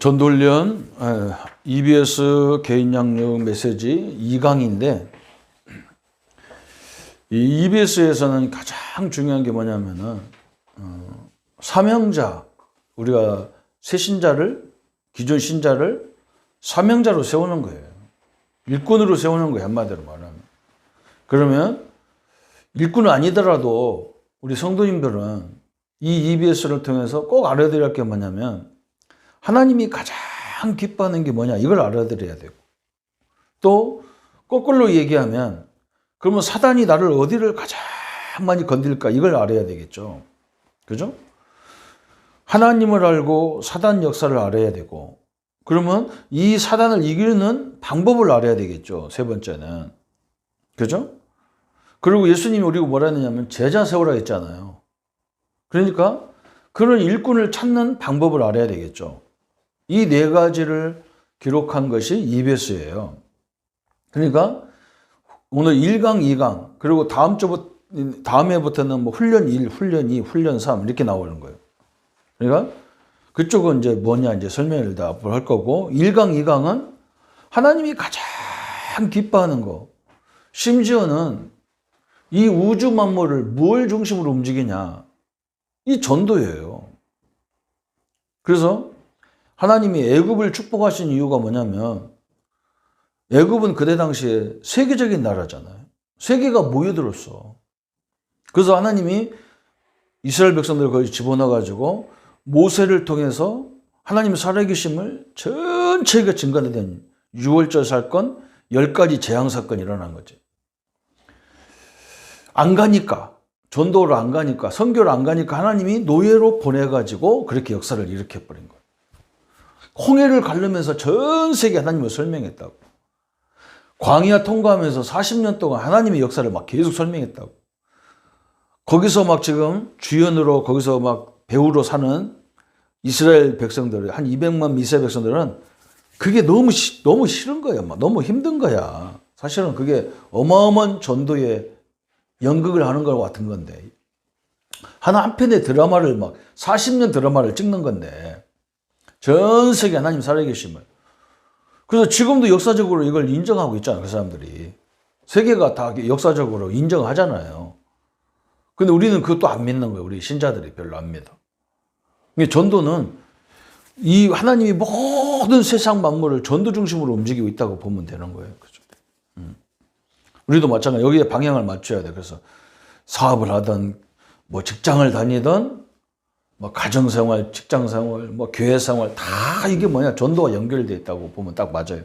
전도훈련 EBS 개인 양육 메시지 2강인데 이 EBS에서는 가장 중요한 게 뭐냐면은 사명자, 우리가 새 신자를, 기존 신자를 사명자로 세우는 거예요. 일꾼으로 세우는 거예요, 한마디로 말하면. 그러면 일꾼은 아니더라도 우리 성도님들은 이 EBS를 통해서 꼭 알아들여야 할 게 뭐냐면 하나님이 가장 기뻐하는 게 뭐냐, 이걸 알아들어야 되고, 또 거꾸로 얘기하면 그러면 사단이 나를 어디를 가장 많이 건들까, 이걸 알아야 되겠죠. 그죠? 하나님을 알고 사단 역사를 알아야 되고, 그러면 이 사단을 이기는 방법을 알아야 되겠죠. 세 번째는. 그죠? 그리고 예수님이 우리가 뭐라 했느냐면 제자 세우라 했잖아요. 그러니까 그런 일꾼을 찾는 방법을 알아야 되겠죠. 이 네 가지를 기록한 것이 EBS예요. 그러니까 오늘 1강, 2강, 그리고 다음 해부터는 뭐 훈련 1, 훈련 2, 훈련 3 이렇게 나오는 거예요. 그러니까 그쪽은 이제 뭐냐 이제 설명을 다 앞으로 할 거고, 1강, 2강은 하나님이 가장 기뻐하는 거, 심지어는 이 우주 만물을 뭘 중심으로 움직이냐, 이 전도예요. 그래서 하나님이 애굽을 축복하신 이유가 뭐냐면 애굽은 그때 당시에 세계적인 나라잖아요. 세계가 모여들었어. 그래서 하나님이 이스라엘 백성들을 거기 집어넣어가지고 모세를 통해서 하나님의 살아계심을 전체가 증거된 6월절 사건 10가지 재앙 사건이 일어난 거지. 안 가니까, 전도를 안 가니까, 선교를 안 가니까 하나님이 노예로 보내가지고 그렇게 역사를 일으켜버린 거예요. 홍해를 가르면서 전 세계 하나님을 설명했다고. 광야 통과하면서 40년 동안 하나님의 역사를 막 계속 설명했다고. 거기서 막 지금 주연으로 거기서 막 배우로 사는 이스라엘 백성들, 한 200만 이스라엘 백성들은 그게 너무 싫은 거야. 막 너무 힘든 거야. 사실은 그게 어마어마한 전도의 연극을 하는 것 같은 건데, 한 편의 드라마를 막 40년 드라마를 찍는 건데, 전 세계 하나님 살아계심을. 그래서 지금도 역사적으로 이걸 인정하고 있잖아요. 그 사람들이. 세계가 다 역사적으로 인정하잖아요. 근데 우리는 그것도 안 믿는 거예요. 우리 신자들이 별로 안 믿어. 전도는 이 하나님이 모든 세상 만물을 전도 중심으로 움직이고 있다고 보면 되는 거예요. 그죠? 우리도 마찬가지. 여기에 방향을 맞춰야 돼. 그래서 사업을 하든, 뭐 직장을 다니든, 뭐 가정생활, 직장생활, 뭐 교회생활, 다 이게 뭐냐, 전도와 연결되어 있다고 보면 딱 맞아요.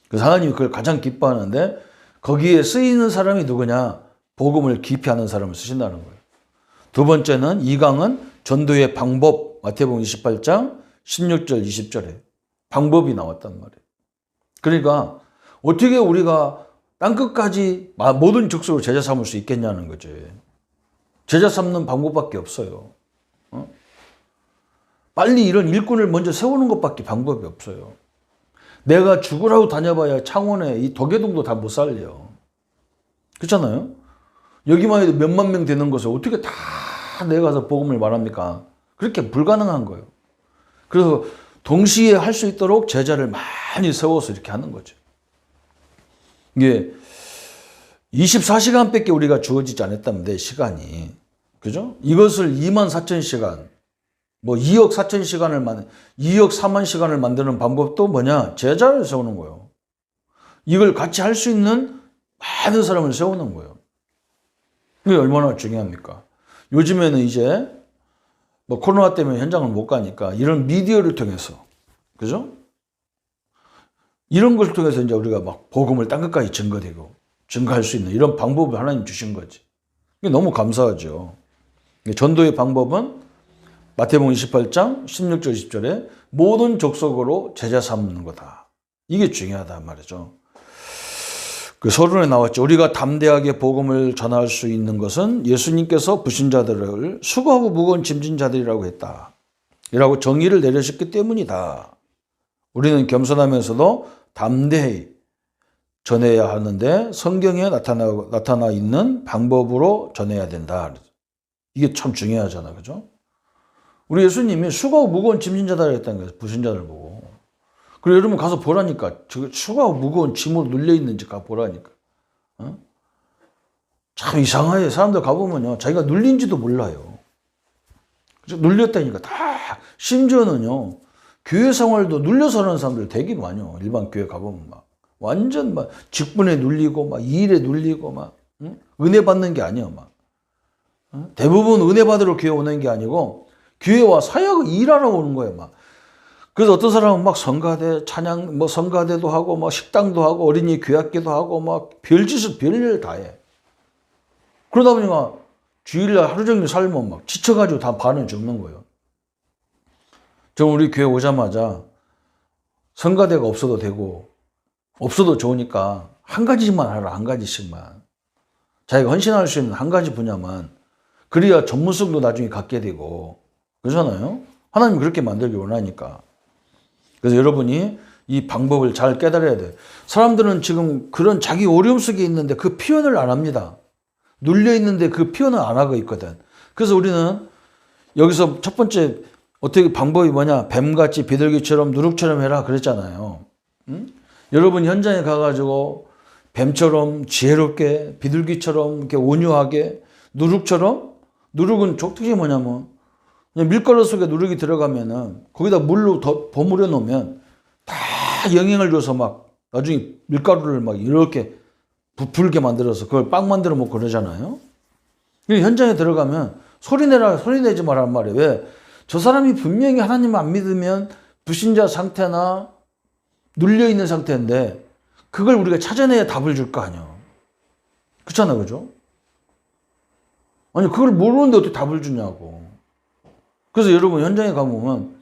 그래서 하나님이 그걸 가장 기뻐하는데 거기에 쓰이는 사람이 누구냐, 복음을 깊이 하는 사람을 쓰신다는 거예요. 두 번째는 2강은 전도의 방법, 마태복음 28장 16절 20절에 방법이 나왔단 말이에요. 그러니까 어떻게 우리가 땅끝까지 모든 족속으로 제자 삼을 수 있겠냐는 거지. 제자 삼는 방법밖에 없어요. 빨리 이런 일꾼을 먼저 세우는 것밖에 방법이 없어요. 내가 죽으라고 다녀봐야 창원에 이 도계동도 다 못 살려. 그렇잖아요? 여기만 해도 몇만 명 되는 것을 어떻게 다 내가 가서 복음을 말합니까? 그렇게 불가능한 거예요. 그래서 동시에 할 수 있도록 제자를 많이 세워서 이렇게 하는 거죠. 이게 24시간밖에 우리가 주어지지 않았다면 내 시간이. 그죠? 이것을 24,000시간, 뭐 2억 4천 시간을 2억 4만 시간을 만드는 방법도 뭐냐? 제자를 세우는 거예요. 이걸 같이 할 수 있는 많은 사람을 세우는 거예요. 이게 얼마나 중요합니까? 요즘에는 이제 뭐 코로나 때문에 현장을 못 가니까 이런 미디어를 통해서, 그죠? 이런 것을 통해서 이제 우리가 막 복음을 땅끝까지 증거할 수 있는 이런 방법을 하나님 주신 거지. 이게 너무 감사하죠. 전도의 방법은 마태복음 28장 16절 20절에 모든 족속으로 제자 삼는 거다. 이게 중요하단 말이죠. 그 서론에 나왔죠. 우리가 담대하게 복음을 전할 수 있는 것은 예수님께서 불신자들을 수고하고 무거운 짐진 자들이라고 했다. 이라고 정의를 내리셨기 때문이다. 우리는 겸손하면서도 담대히 전해야 하는데 성경에 나타나 있는 방법으로 전해야 된다. 이게 참 중요하잖아. 그죠? 우리 예수님이 수고하고 무거운 짐진 자다 그랬다는 거예요. 부신자들 보고. 그리고 여러분 가서 보라니까. 수고하고 무거운 짐으로 눌려있는지 가 보라니까. 어? 참 이상해요. 사람들 가보면요. 자기가 눌린지도 몰라요. 눌렸다니까. 다. 심지어는요. 교회 생활도 눌려서 하는 사람들 되게 많아요. 일반 교회 가보면 막. 완전 막 직분에 눌리고 막 일에 눌리고 막. 응? 은혜 받는 게 아니에요. 막. 응? 대부분 은혜 받으러 교회 오는 게 아니고 교회와 사역 일하러 오는 거예요. 막. 그래서 어떤 사람은 막 성가대, 찬양, 뭐 성가대도 하고, 막 식당도 하고, 어린이 교학기도 하고, 막 별짓을 별일 다 해. 그러다 보니까 주일날 하루 종일 살면 막 지쳐가지고 다 반은 죽는 거예요. 저 우리 교회 오자마자 성가대가 없어도 되고, 없어도 좋으니까 한 가지만 하라, 한 가지씩만. 자기가 헌신할 수 있는 한 가지 분야만. 그래야 전문성도 나중에 갖게 되고, 그렇잖아요? 하나님 그렇게 만들기 원하니까. 그래서 여러분이 이 방법을 잘 깨달아야 돼요. 사람들은 지금 그런 자기 어려움 속에 있는데 그 표현을 안 합니다. 눌려 있는데 그 표현을 안 하고 있거든. 그래서 우리는 여기서 첫 번째 어떻게 방법이 뭐냐? 뱀같이 비둘기처럼 누룩처럼 해라 그랬잖아요. 응? 여러분 현장에 가가지고 뱀처럼 지혜롭게 비둘기처럼 이렇게 온유하게 누룩처럼, 누룩은 특징이 뭐냐면 그냥 밀가루 속에 누룩이 들어가면은 거기다 물로 더 버무려 놓으면 다 영향을 줘서 막 나중에 밀가루를 막 이렇게 부풀게 만들어서 그걸 빵 만들어 먹고 그러잖아요. 현장에 들어가면 소리 내라, 소리 내지 말란 말이에요. 왜? 저 사람이 분명히 하나님을 안 믿으면 불신자 상태나 눌려 있는 상태인데 그걸 우리가 찾아내야 답을 줄 거 아니야. 그렇잖아, 그죠? 아니, 그걸 모르는데 어떻게 답을 주냐고. 그래서 여러분 현장에 가보면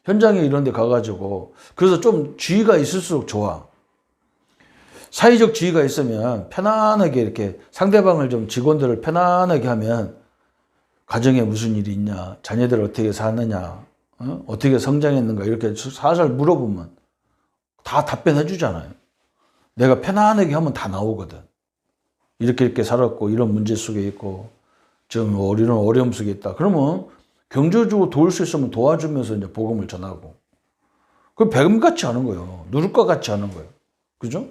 현장에 이런 데 가가지고 그래서 좀 지위가 있을수록 좋아. 사회적 지위가 있으면 편안하게 이렇게 상대방을 좀 직원들을 편안하게 하면 가정에 무슨 일이 있냐, 자녀들 어떻게 사느냐, 어떻게 성장했는가 이렇게 살살 물어보면 다 답변해 주잖아요. 내가 편안하게 하면 다 나오거든. 이렇게 살았고 이런 문제 속에 있고 지금 이런 어려움 속에 있다. 그러면 경제적으로 도울 수 있으면 도와주면서 이제 복음을 전하고. 그 뱀같이 하는 거예요. 누룩과 같이 하는 거예요. 그죠?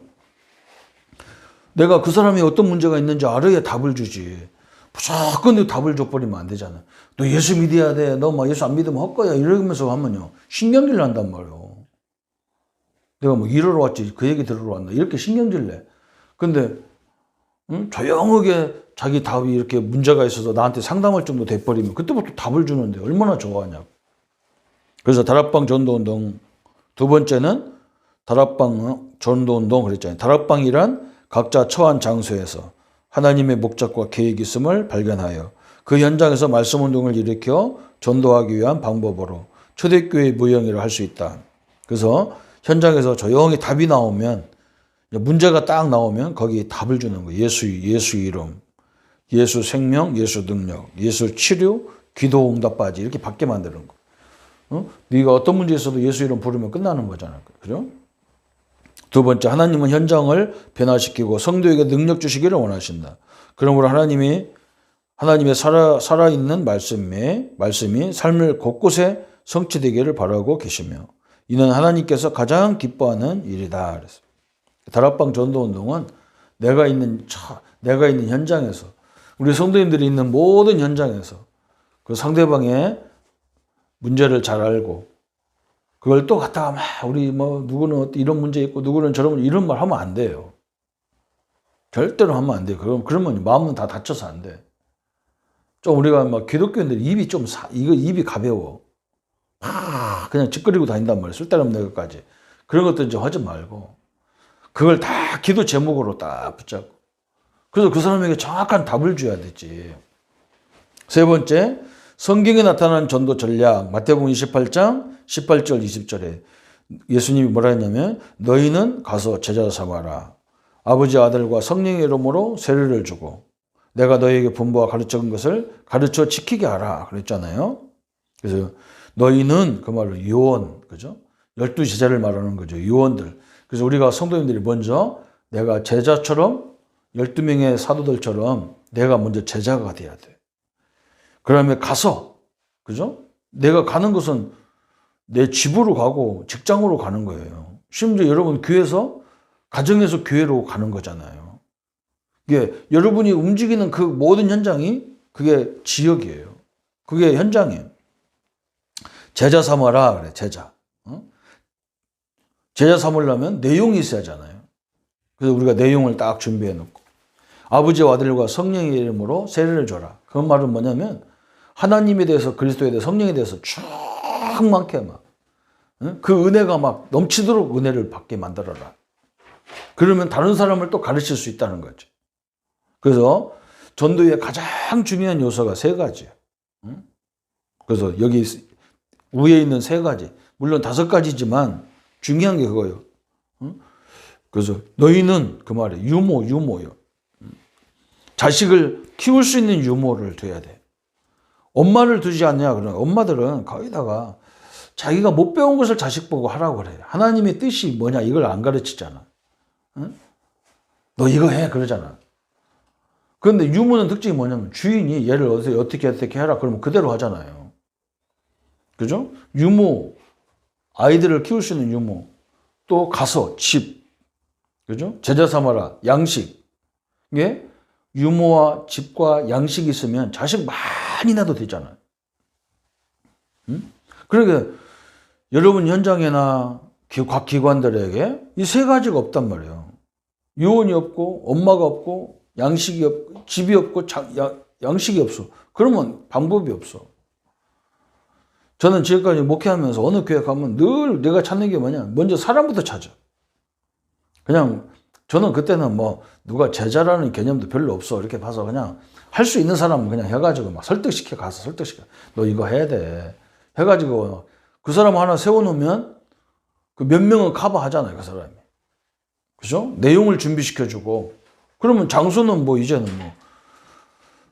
내가 그 사람이 어떤 문제가 있는지 알아야 답을 주지. 무조건 답을 줘버리면 안 되잖아. 너 예수 믿어야 돼. 너 막 예수 안 믿으면 헛거야. 이러면서 하면요. 신경질 난단 말이에요. 내가 뭐 일하러 왔지. 그 얘기 들으러 왔나. 이렇게 신경질 내. 근데, 조용하게 자기 답이 이렇게 문제가 있어서 나한테 상담할 정도 돼버리면 그때부터 답을 주는데 얼마나 좋아하냐고. 그래서 다락방 전도운동. 두 번째는 다락방 전도운동 그랬잖아요. 다락방이란 각자 처한 장소에서 하나님의 목적과 계획이 있음을 발견하여 그 현장에서 말씀운동을 일으켜 전도하기 위한 방법으로 초대교회 무형이라 할 수 있다. 그래서 현장에서 조용히 답이 나오면 문제가 딱 나오면 거기에 답을 주는 거예요. 예수 이름, 예수 생명, 예수 능력, 예수 치료, 기도 응답받지 이렇게 받게 만드는 거. 네가 어떤 문제 있어도 예수 이름 부르면 끝나는 거잖아요. 그죠? 두 번째, 하나님은 현장을 변화시키고 성도에게 능력 주시기를 원하신다. 그러므로 하나님의 살아있는 말씀이 삶을 곳곳에 성취되기를 바라고 계시며 이는 하나님께서 가장 기뻐하는 일이다. 그랬어요. 다락방 전도운동은 내가 있는 현장에서 우리 성도님들이 있는 모든 현장에서 그 상대방의 문제를 잘 알고 그걸 또 갖다가 막 우리 뭐 누구는 이런 문제 있고 누구는 저런 이런 말 하면 안 돼요. 절대로 하면 안 돼요. 그러면 마음은 다 다쳐서 안 돼. 좀 우리가 막 기독교인들 입이 입이 가벼워. 그냥 짓거리고 다닌단 말이에요. 쓸데없는 내것까지. 그런 것들 이제 하지 말고 그걸 다 기도 제목으로 딱 붙잡고 그래서 그 사람에게 정확한 답을 줘야 되지. 세 번째, 성경에 나타난 전도 전략 마태복음 28장 18절 20절에 예수님이 뭐라 했냐면 너희는 가서 제자 삼아라. 아버지 아들과 성령의 이름으로 세례를 주고 내가 너희에게 분부와 가르쳐준 것을 가르쳐 지키게 하라 그랬잖아요. 그래서 너희는 그 말로 요원, 그죠? 12제자를 말하는 거죠. 요원들. 그래서 우리가 성도님들이 먼저 내가 제자처럼 12명의 사도들처럼 내가 먼저 제자가 돼야 돼. 그러면 가서, 그죠? 내가 가는 것은 내 집으로 가고 직장으로 가는 거예요. 심지어 여러분 교회에서 가정에서 교회로 가는 거잖아요. 이게 여러분이 움직이는 그 모든 현장이 그게 지역이에요. 그게 현장이에요. 제자 삼아라 그래. 제자. 제자 삼으려면 내용이 있어야 하잖아요. 그래서 우리가 내용을 딱 준비해 놓고 아버지와 아들과 성령의 이름으로 세례를 줘라. 그 말은 뭐냐면 하나님에 대해서 그리스도에 대해서 성령에 대해서 충만케 막 그 은혜가 막 넘치도록 은혜를 받게 만들어라. 그러면 다른 사람을 또 가르칠 수 있다는 거죠. 그래서 전도의 가장 중요한 요소가 세 가지예요. 그래서 여기 위에 있는 세 가지, 물론 5가지지만 중요한 게 그거예요. 그래서 너희는 그 말에 유모요. 자식을 키울 수 있는 유모를 둬야 돼. 엄마를 두지 않냐 그러면 엄마들은 거기다가 자기가 못 배운 것을 자식 보고 하라고 그래. 하나님의 뜻이 뭐냐 이걸 안 가르치잖아. 너 이거 해 그러잖아. 그런데 유모는 특징이 뭐냐면 주인이 얘를 어떻게 해라 그러면 그대로 하잖아요. 그죠? 유모, 아이들을 키울 수 있는 유모, 또 가서 집, 그죠? 제자 삼아라, 양식. 이게 유모와 집과 양식이 있으면 자식 많이 낳아도 되잖아요. 그러니까 여러분 현장이나 각 기관들에게 이 세 가지가 없단 말이에요. 유언이 없고 엄마가 없고 양식이 없고 집이 없고 양식이 없어. 그러면 방법이 없어. 저는 지금까지 목회하면서 어느 교회 가면 늘 내가 찾는 게 뭐냐. 먼저 사람부터 찾아. 그냥 저는 그때는 뭐 누가 제자라는 개념도 별로 없어. 이렇게 봐서 그냥 할 수 있는 사람은 그냥 해가지고 막 가서 설득시켜. 너 이거 해야 돼. 해가지고 그 사람 하나 세워놓으면 그 몇 명은 커버하잖아요. 그 사람이. 그죠? 내용을 준비시켜주고. 그러면 장소는 뭐 이제는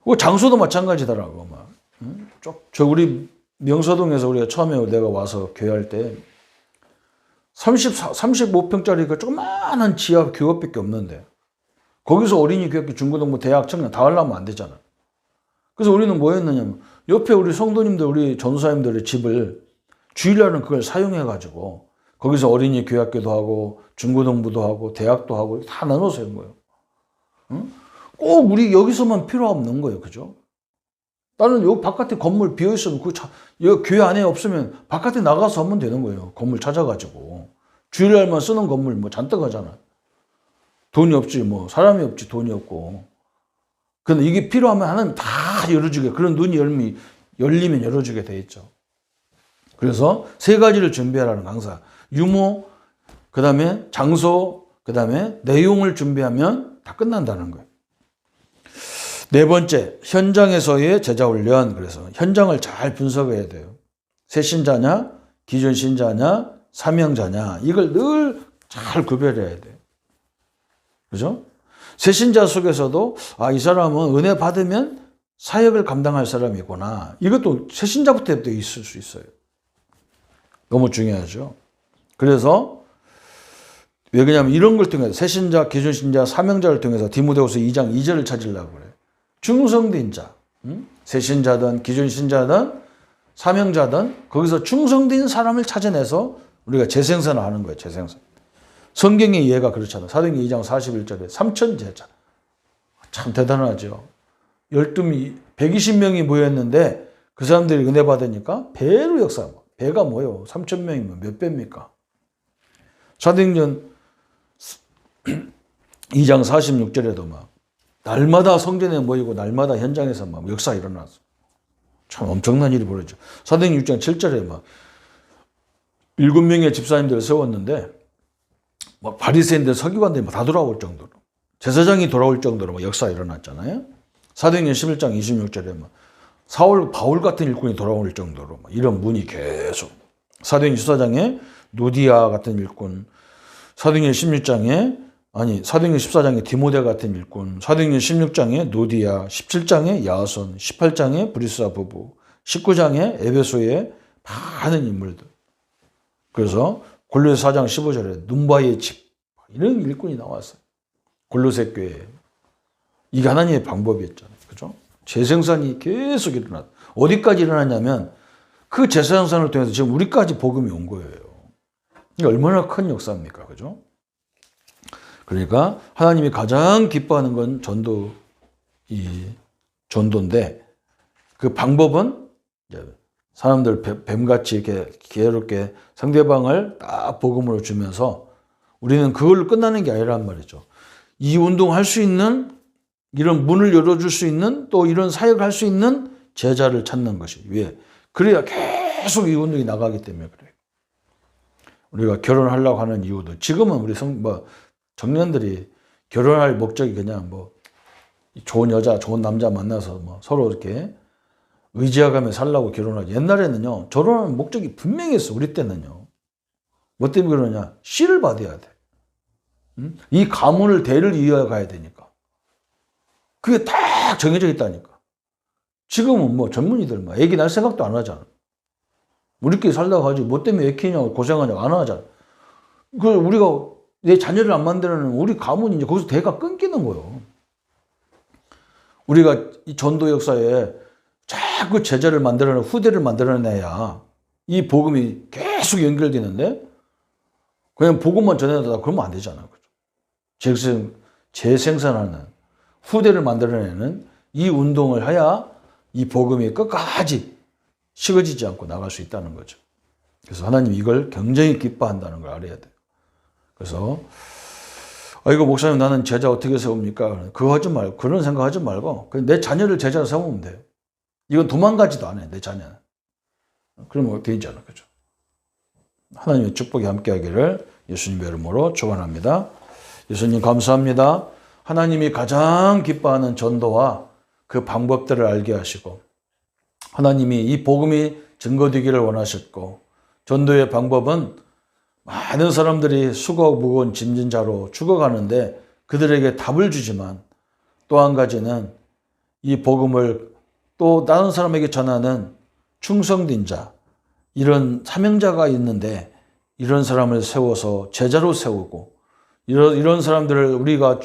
뭐. 장소도 마찬가지더라고. 막. 저 우리 명서동에서 우리가 처음에 내가 와서 교회할 때 35평짜리 그 조그마한 지하 교업밖에 없는데 거기서 어린이 교육교 중고등부 대학 청년 다 하려면 안 되잖아. 그래서 우리는 뭐 했느냐면 옆에 우리 성도님들 우리 전사님들의 집을 주일날은 그걸 사용해 가지고 거기서 어린이 교육학교도 하고 중고등부도 하고 대학도 하고 다 나눠서 한 거예요. 꼭 우리 여기서만 필요 없는 거예요. 그죠? 나는 여기 바깥에 건물 비어있으면 여기 교회 안에 없으면 바깥에 나가서 하면 되는 거예요. 건물 찾아가지고. 주일날만 쓰는 건물 뭐 잔뜩 하잖아. 돈이 없지 뭐 사람이 없지 돈이 없고. 근데 이게 필요하면 하나님 다 열어주게 그런 눈이 열리면 열어주게 돼 있죠. 그래서 세 가지를 준비하라는 강사. 유모, 그 다음에 장소, 그 다음에 내용을 준비하면 다 끝난다는 거예요. 네 번째, 현장에서의 제자 훈련. 그래서 현장을 잘 분석해야 돼요. 새 신자냐, 기존 신자냐, 사명자냐. 이걸 늘 잘 구별해야 돼요. 그죠? 새 신자 속에서도 이 사람은 은혜 받으면 사역을 감당할 사람이구나. 이것도 새 신자부터 있을 수 있어요. 너무 중요하죠. 그래서 왜 그러냐면 이런 걸 통해서 새 신자, 기존 신자, 사명자를 통해서 디모데후서 2장 2절을 찾으려고 그래요. 충성된 자, 새 신자든 기존 신자든 사명자든 거기서 충성된 사람을 찾아내서 우리가 재생산을 하는 거예요. 재생산. 성경의 예가 그렇잖아요. 사도행전 2장 41절에 3천 제자. 참 대단하죠. 120명이 모였는데 그 사람들이 은혜 받으니까 배로 역사. 배가 뭐예요? 3천 명이면 몇 배입니까? 사도행전 2장 46절에도 막 날마다 성전에 모이고 날마다 현장에서 막 역사 일어났어. 참 엄청난 일이 벌어져. 사도행전 6장 7절에 막 7명의 집사님들을 세웠는데 막 바리새인들 서기관들이 다 돌아올 정도로 제사장이 돌아올 정도로 막 역사 일어났잖아요. 사도행전 11장 26절에 막 바울 같은 일꾼이 돌아올 정도로 막 이런 문이 계속. 사도행전 14장에 노디아 같은 일꾼, 사도행전 14장에 디모데 같은 일꾼, 사도행전 16장에 노디아, 17장에 야손, 18장에 브리스라 부부, 19장에 에베소의 많은 인물들. 그래서 골로새 4장 15절에 눈바의 집 이런 일꾼이 나왔어요. 골로새 교회. 이게 하나님의 방법이었잖아요. 그죠? 재생산이 계속 일어났다. 어디까지 일어났냐면 그 제사 형상을 통해서 지금 우리까지 복음이 온 거예요. 이게 얼마나 큰 역사입니까? 그죠? 그러니까 하나님이 가장 기뻐하는 건 전도인데 그 방법은 이제 사람들 뱀같이 이렇게 기회롭게 상대방을 딱 복음으로 주면서 우리는 그걸로 끝나는 게 아니란 말이죠. 이 운동할 수 있는, 이런 문을 열어줄 수 있는, 또 이런 사역을 할 수 있는 제자를 찾는 것이. 왜? 그래야 계속 이 운동이 나가기 때문에 그래요. 우리가 결혼하려고 하는 이유도, 지금은 우리 청년들이 결혼할 목적이 그냥 좋은 여자, 좋은 남자 만나서 서로 이렇게 의지하가며 살라고 결혼하지. 옛날에는요, 결혼하는 목적이 분명히 있어. 우리 때는요. 뭐 때문에 그러냐? 씨를 받아야 돼. 응? 이 가문을 대를 이어가야 되니까. 그게 딱 정해져 있다니까. 지금은 젊은이들 애기 낳을 생각도 안 하잖아. 우리끼리 살다가 하지. 뭐 때문에 애 키냐고 고생하냐고 안 하잖아. 우리가 내 자녀를 안 만들어내는 우리 가문이 이제 거기서 대가 끊기는 거예요. 우리가 이 전도 역사에 자꾸 제자를 만들어내고 후대를 만들어내야 이 복음이 계속 연결되는데 그냥 복음만 전해다 그러면 안 되잖아요. 재생산하는 후대를 만들어내는 이 운동을 해야 이 복음이 끝까지 식어지지 않고 나갈 수 있다는 거죠. 그래서 하나님 이걸 굉장히 기뻐한다는 걸 알아야 돼요. 그래서 이거 목사님 나는 제자 어떻게 세웁니까? 그거 하지 말고, 그런 생각 하지 말고 내 자녀를 제자로 세우면 돼요. 이건 도망가지도 않아요, 내 자녀는. 그러면 되잖아, 그죠? 하나님의 축복이 함께하기를 예수님의 이름으로 축원합니다. 예수님 감사합니다. 하나님이 가장 기뻐하는 전도와 그 방법들을 알게 하시고 하나님이 이 복음이 증거되기를 원하셨고 전도의 방법은 많은 사람들이 수고 무거운 짐진 자로 죽어가는데 그들에게 답을 주지만 또 한 가지는 이 복음을 또 다른 사람에게 전하는 충성된 자, 이런 사명자가 있는데 이런 사람을 세워서 제자로 세우고 이런 사람들을 우리가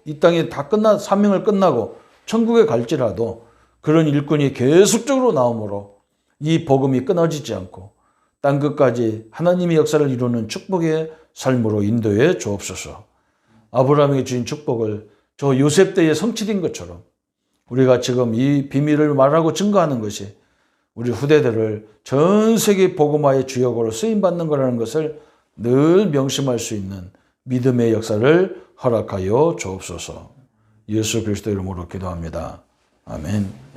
이 땅에 다 사명을 끝나고 천국에 갈지라도 그런 일꾼이 계속적으로 나오므로 이 복음이 끊어지지 않고 땅끝까지 하나님의 역사를 이루는 축복의 삶으로 인도해 주옵소서. 아브라함에게 주신 축복을 저 요셉 때에 성취된 것처럼 우리가 지금 이 비밀을 말하고 증거하는 것이 우리 후대들을 전 세계 복음화의 주역으로 쓰임받는 거라는 것을 늘 명심할 수 있는 믿음의 역사를 허락하여 주옵소서. 예수 그리스도 이름으로 기도합니다. 아멘.